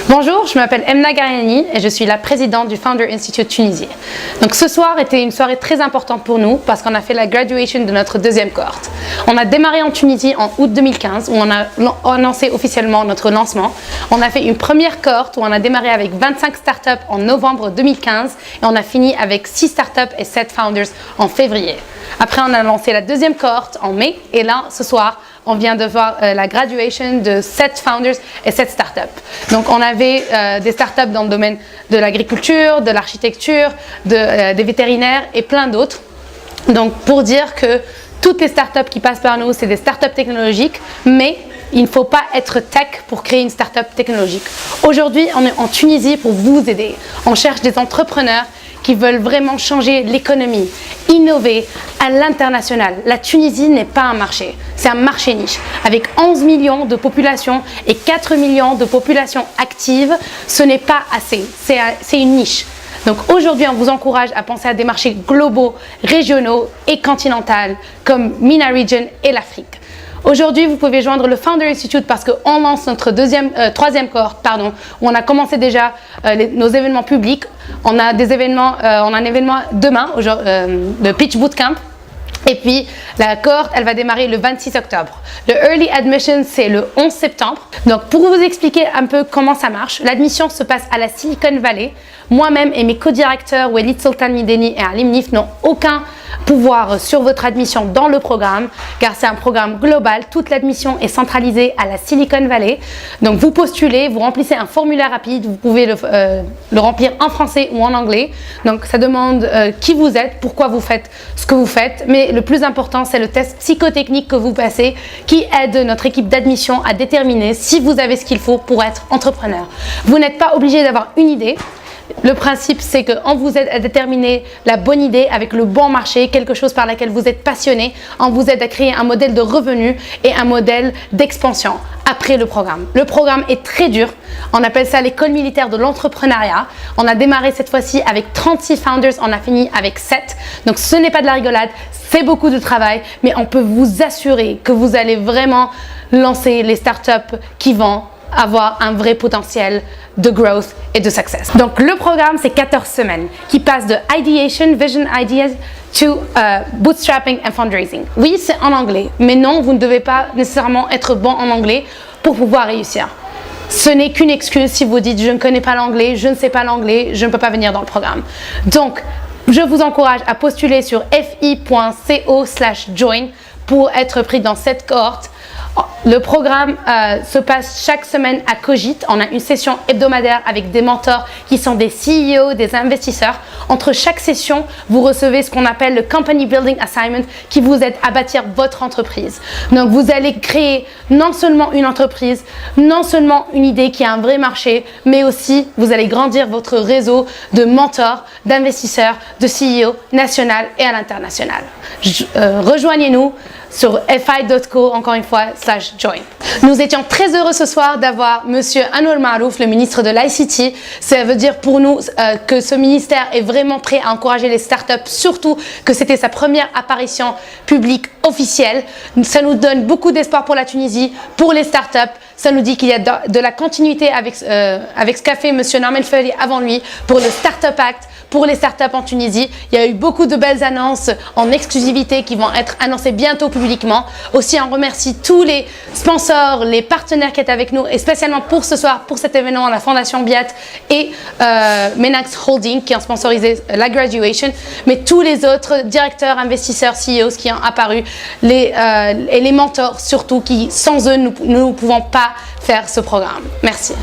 Bonjour, je m'appelle Emna Gariani et je suis la présidente du Founder Institute Tunisie. Donc ce soir était une soirée très importante pour nous parce qu'on a fait la graduation de notre deuxième cohorte. On a démarré en Tunisie en août 2015 où on a annoncé officiellement notre lancement. On a fait une première cohorte où on a démarré avec 25 startups en novembre 2015 et on a fini avec 6 startups et 7 founders en février. Après, on a lancé la deuxième cohorte en mai et là, ce soir, on vient de voir la graduation de 7 founders et 7 startups. Donc, on avait des startups dans le domaine de l'agriculture, de l'architecture, des vétérinaires et plein d'autres. Donc, pour dire que toutes les startups qui passent par nous, c'est des startups technologiques, mais il ne faut pas être tech pour créer une startup technologique. Aujourd'hui, on est en Tunisie pour vous aider. On cherche des entrepreneurs qui veulent vraiment changer l'économie, innover à l'international. La Tunisie n'est pas un marché, c'est un marché niche. Avec 11 millions de population et 4 millions de population active, ce n'est pas assez, c'est une niche. Donc aujourd'hui, on vous encourage à penser à des marchés globaux, régionaux et continentaux comme MENA Region et l'Afrique. Aujourd'hui, vous pouvez joindre le Founder Institute parce qu'on lance notre troisième cohorte, où on a commencé déjà nos événements publics. On a des événements, on a un événement demain, le Pitch Bootcamp. Et puis, la cohorte, elle va démarrer le 26 octobre. Le Early Admission, c'est le 11 septembre. Donc, pour vous expliquer un peu comment ça marche, l'admission se passe à la Silicon Valley. Moi-même et mes co-directeurs, Walid Sultan Mideni et Alim Nif, n'ont aucun pouvoir sur votre admission dans le programme, car c'est un programme global. Toute l'admission est centralisée à la Silicon Valley. Donc, vous postulez, vous remplissez un formulaire rapide. Vous pouvez le remplir en français ou en anglais. Donc, ça demande qui vous êtes, pourquoi vous faites ce que vous faites. Mais le plus important, c'est le test psychotechnique que vous passez qui aide notre équipe d'admission à déterminer si vous avez ce qu'il faut pour être entrepreneur. Vous n'êtes pas obligé d'avoir une idée. Le principe, c'est qu'on vous aide à déterminer la bonne idée avec le bon marché, quelque chose par laquelle vous êtes passionné. On vous aide à créer un modèle de revenu et un modèle d'expansion après le programme. Le programme est très dur. On appelle ça l'école militaire de l'entrepreneuriat. On a démarré cette fois-ci avec 36 founders, on a fini avec 7. Donc ce n'est pas de la rigolade, c'est beaucoup de travail, mais on peut vous assurer que vous allez vraiment lancer les startups qui vont avoir un vrai potentiel de growth et de success. Donc le programme, c'est 14 semaines qui passe de ideation, vision ideas to bootstrapping and fundraising. Oui, c'est en anglais, mais non, vous ne devez pas nécessairement être bon en anglais pour pouvoir réussir. Ce n'est qu'une excuse si vous dites je ne connais pas l'anglais, je ne sais pas l'anglais, je ne peux pas venir dans le programme. Donc, je vous encourage à postuler sur fi.co/join pour être pris dans cette cohorte. Le programme se passe chaque semaine à Cogit. On a une session hebdomadaire avec des mentors qui sont des CEO, des investisseurs. Entre chaque session, vous recevez ce qu'on appelle le Company Building Assignment qui vous aide à bâtir votre entreprise. Donc, vous allez créer non seulement une entreprise, non seulement une idée qui a un vrai marché, mais aussi vous allez grandir votre réseau de mentors, d'investisseurs, de CEO national et à l'international. Rejoignez-nous sur fi.co, encore une fois, /join. Nous étions très heureux ce soir d'avoir Monsieur Anouar Marouf, le ministre de l'ICT. Ça veut dire pour nous que ce ministère est vraiment prêt à encourager les startups, surtout que c'était sa première apparition publique officielle. Ça nous donne beaucoup d'espoir pour la Tunisie, pour les startups. Ça nous dit qu'il y a de la continuité avec ce qu'a fait Monsieur Norman Feuilly avant lui pour le Startup Act, pour les startups en Tunisie. Il y a eu beaucoup de belles annonces en exclusivité qui vont être annoncées bientôt publiquement. Aussi, on remercie tous les sponsors, les partenaires qui étaient avec nous et spécialement pour ce soir, pour cet événement, la Fondation Biat et Menax Holding qui ont sponsorisé la graduation, mais tous les autres directeurs, investisseurs, CEOs qui ont apparu, et les mentors surtout qui, sans eux, nous ne pouvons pas faire ce programme. Merci.